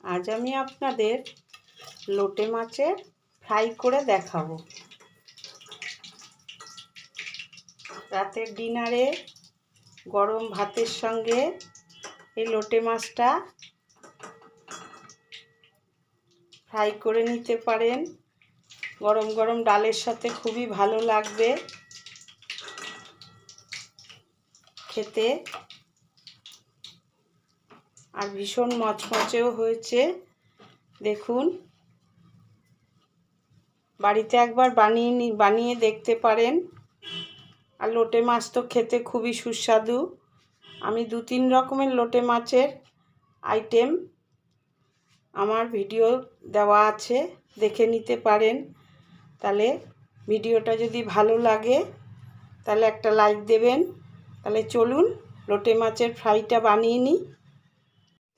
আজ আমি আপনাদের লোটে মাছের ফ্রাই করে দেখাবো। রাতের ডিনারে গরম ভাতের সঙ্গে এই লোটে মাছটা ফ্রাই করে নিতে পারেন। গরম গরম ডালের সাথে খুবই ভালো লাগবে খেতে, আর ভীষণ মচমচেও হয়েছে। দেখুন, বাড়িতে একবার বানিয়ে দেখতে পারেন। আর লোটে মাছ তো খেতে খুবই সুস্বাদু। আমি 2-3 রকমের লোটে মাছের আইটেম আমার ভিডিও দেওয়া আছে, দেখে নিতে পারেন। তাহলে ভিডিওটা যদি ভালো লাগে তাহলে একটা লাইক দেবেন। তাহলে চলুন লোটে মাছের ফ্রাইটা বানিয়ে নিই।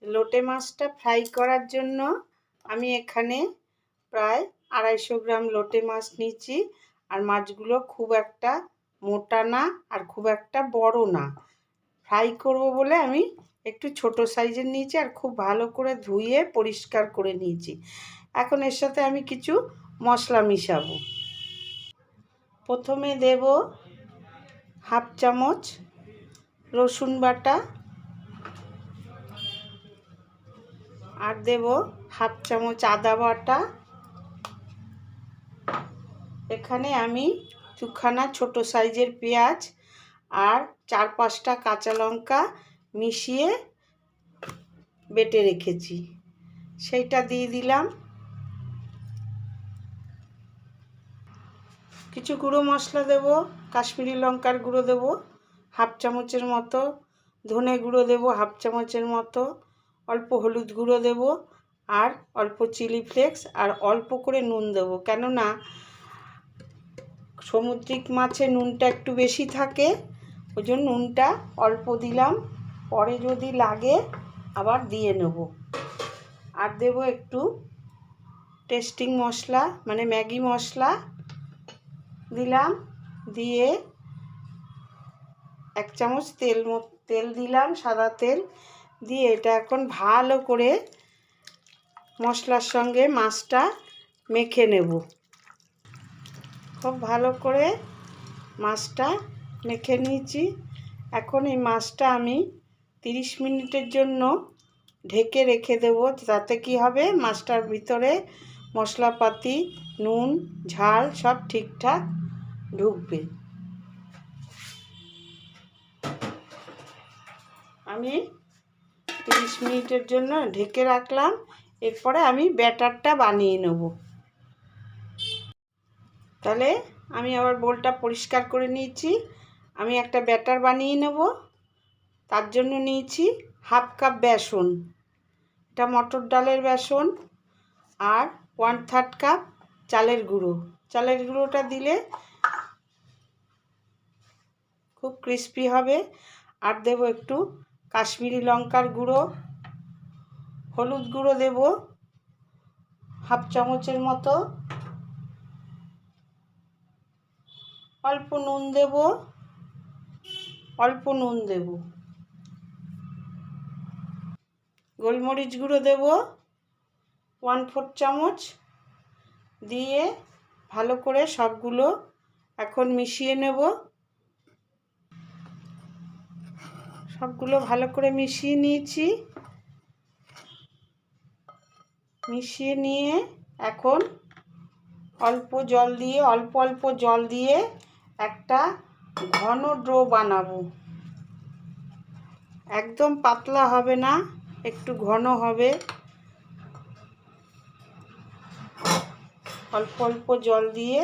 লোটে মাছটা ফ্রাই করার জন্য আমি এখানে প্রায় 250 গ্রাম লোটে মাছ নিয়েছি। আর মাছগুলো খুব একটা মোটা না আর খুব একটা বড় না। ফ্রাই করব বলে আমি একটু ছোট সাইজের নিয়েছি, আর খুব ভালো করে ধুয়ে পরিষ্কার করে নিয়েছি। এখন এর সাথে আমি কিছু মশলা মিশাবো। প্রথমে দেব হাফ চামচ রসুন বাটা, আর দেব হাফ চামচ আদা বাটা। এখানে আমি 2খানা ছোট সাইজের পেঁয়াজ আর 4-5টা কাঁচা লঙ্কা মিশিয়ে বেটে রেখেছি, সেইটা দিয়ে দিলাম। কিছু গুঁড়ো মশলা দেব। কাশ্মীরি লঙ্কার গুঁড়ো দেব হাফ চামচের মতো, ধনে গুঁড়ো দেব হাফ চামচের মতো, অল্প হলুদ গুঁড়ো দেব, আর অল্প চিলি ফ্লেক্স, আর অল্প করে নুন দেব। কেননা সামুদ্রিক মাছে নুনটা একটু বেশি থাকে, ওই জন্য নুনটা অল্প দিলাম, পরে যদি লাগে আবার দিয়ে নেব। আর দেব একটু টেস্টিং মশলা মানে ম্যাগি মশলা দিলাম, দিয়ে 1 চামচ তেল দিলাম, সাদা তেল দিয়ে এটা এখন ভালো করে মশলার সঙ্গে মাছটা মেখে নেব। খুব ভালো করে মাছটা মেখে নিয়েছি। এখন এই মাছটা আমি 30 মিনিটের জন্য ঢেকে রেখে দেব। তাতে কি হবে, মাছটার ভিতরে মশলাপাতি নুন ঝাল সব ঠিকঠাক ঢুকবে। আমি 30 মিনিটের জন্য ঢেকে রাখলাম। এরপরে আমি ব্যাটারটা বানিয়ে নেব। তাহলে আমি আবার বোলটা পরিষ্কার করে নিয়েছি। আমি একটা ব্যাটার বানিয়ে নেব। তার জন্য নিয়েছি হাফ কাপ বেসন, এটা মটর ডালের বেসন, আর 1/3 কাপ চালের গুঁড়ো। চালের গুঁড়োটা দিলে খুব ক্রিস্পি হবে। আর দেব একটু কাশ্মীরি লঙ্কার গুঁড়ো, হলুদ গুঁড়ো দেব হাফ চামচের মতো, অল্প নুন দেব, গোলমরিচ গুঁড়ো দেব 1/4 চামচ, দিয়ে ভালো করে সবগুলো এখন মিশিয়ে নেব। সবগুলো ভালো করে মিশিয়ে নিয়েছি। মিশিয়ে নিয়ে এখন অল্প জল দিয়ে একটা ঘন ডো বানাবো। একদম পাতলা হবে না, একটু ঘন হবে। অল্প অল্প জল দিয়ে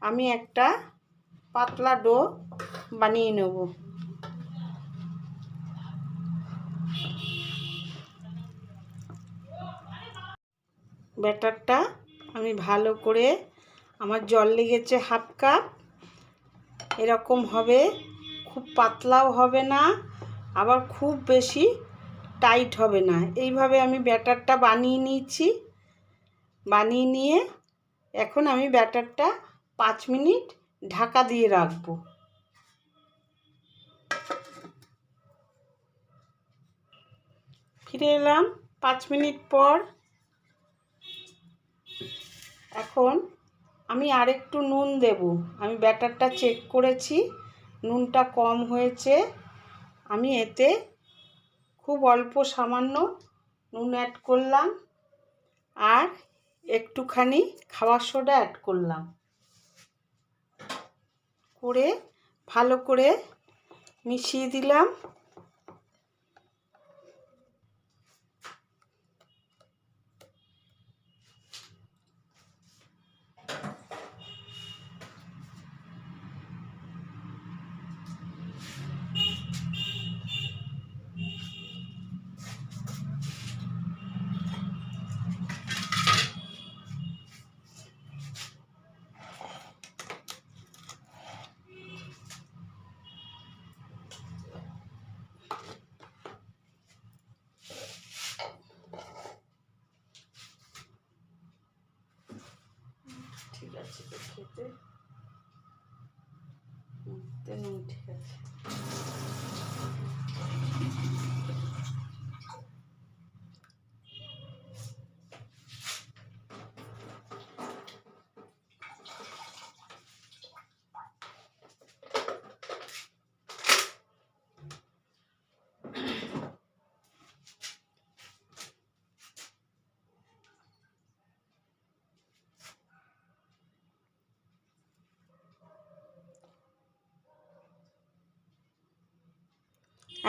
আমি একটা পাতলা ডো বানিয়ে নেব। ব্যাটারটা আমি ভালো করে, আমার জল লেগেছে হাফ কাপ, এরকম হবে। খুব পাতলাও হবে না, আবার খুব বেশি টাইট হবে না। এইভাবে আমি ব্যাটারটা বানিয়ে নিয়েছি। বানিয়ে নিয়ে এখন আমি ব্যাটারটা 5 মিনিট ঢাকা দিয়ে রাখবো। ফিরে এলাম। 5 মিনিট পর এখন আমি আরেকটু নুন দেব। আমি ব্যাটারটা চেক করেছি, নুনটা কম হয়েছে। আমি এতে খুব অল্প সামান্য নুন অ্যাড করলাম আর একটুখানি খাবার সোডা অ্যাড করলাম, করে ভালো করে মিশিয়ে দিলাম। ঠিক আছে, খেতে নুন ঠিক আছে।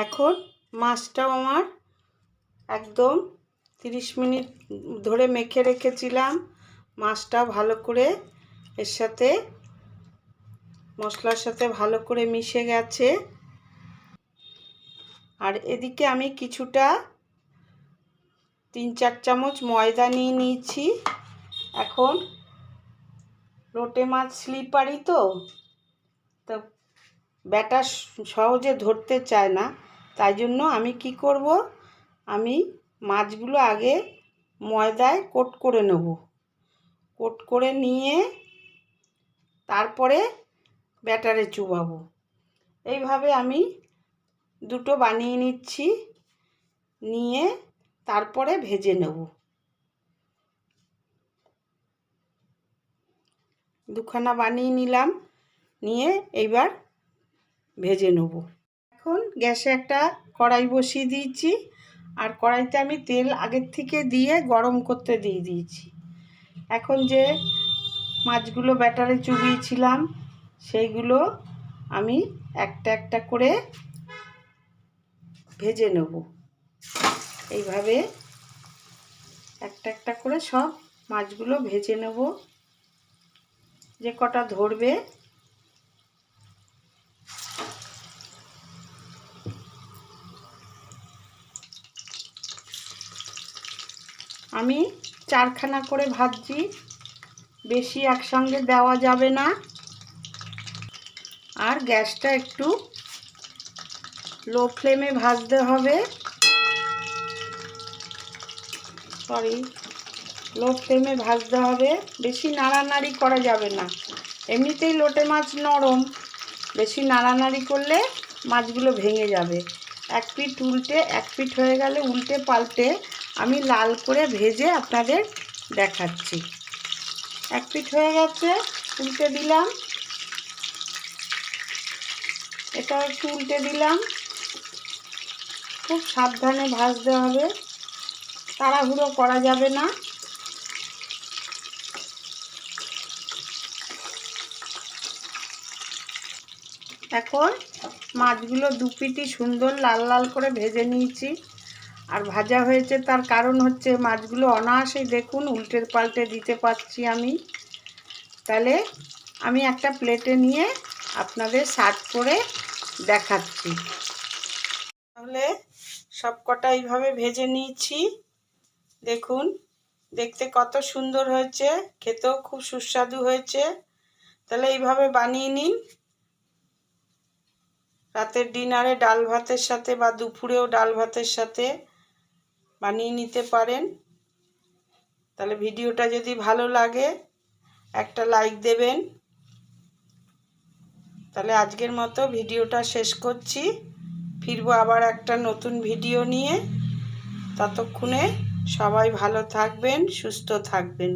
এখন মাছটাও আমার একদম 30 মিনিট ধরে মেখে রেখেছিলাম। মাছটা ভালো করে এর সাথে মশলার সাথে ভালো করে মিশে গেছে। আর এদিকে আমি কিছুটা 3-4 চামচ ময়দা নিয়ে নিয়েছি। এখন লোটে মাছ স্লিপারি তো ব্যাটার সহজে ধরতে চায় না, তাই জন্য আমি কি করব, আমি মাছগুলো আগে ময়দায় কোট করে নেব। কোট করে নিয়ে তারপরে ব্যাটারে চুবাবো। এইভাবে আমি দুটো বানিয়ে নিচ্ছি, নিয়ে তারপরে ভেজে নেব। দুখানা বানিয়ে নিলাম, নিয়ে এইবার ভেজে নেব। এখন গ্যাসে একটা কড়াই বসিয়ে দিয়েছি, আর কড়াইতে আমি তেল আগের থেকে দিয়ে গরম করতে দিয়ে দিয়েছি। এখন যে মাছগুলো ব্যাটারে চুবিয়েছিলাম সেইগুলো আমি একটা একটা করে ভেজে নেব। এইভাবে একটা একটা করে সব মাছগুলো ভেজে নেব, যে কটা ধরবে। আমি 4খানা করে ভাজছি, বেশি একসঙ্গে দেওয়া যাবে না। আর গ্যাসটা একটু লো ফ্লেমে ভাজতে হবে, লো ফ্লেমে ভাজতে হবে। বেশি নাড়ানাড়ি করা যাবে না, এমনিতেই লোটে মাছ নরম, বেশি নাড়ানাড়ি করলে মাছগুলো ভেঙে যাবে। এক পিঠ উল্টে, এক পিঠ হয়ে গেলে উল্টে পাল্টে আমি লাল করে ভেজে আপনাদের দেখাচ্ছি। এক পিঠ হয়ে গেছে, উল্টে দিলাম, এটাও একটু উল্টে দিলাম। খুব সাবধানে ভাজতে হবে, তাড়াহুড়ো করা যাবে না। এখন মাছগুলো দু পিঠই সুন্দর লাল লাল করে ভেজে নিয়েছি। আর ভাজা হয়েছে তার কারণ হচ্ছে মাছগুলো অনায়াসেই দেখুন উল্টে পাল্টে দিতে পারছি আমি। তাহলে আমি একটা প্লেটে নিয়ে আপনাদের সার্ভ করে দেখাচ্ছি। তাহলে সব কটা এইভাবে ভেজে নিয়েছি, দেখুন দেখতে কত সুন্দর হয়েছে, খেতেও খুব সুস্বাদু হয়েছে। তাহলে এইভাবে বানিয়ে নিন, রাতের ডিনারে ডাল ভাতের সাথে বা দুপুরেও ডাল ভাতের সাথে বানিয়ে নিতে পারেন। তাহলে ভিডিওটা যদি ভালো লাগে একটা লাইক দেবেন। তাহলে আজকের মতো ভিডিওটা শেষ করছি, ফিরবো আবার একটা নতুন ভিডিও নিয়ে। ততক্ষণে সবাই ভালো থাকবেন, সুস্থ থাকবেন।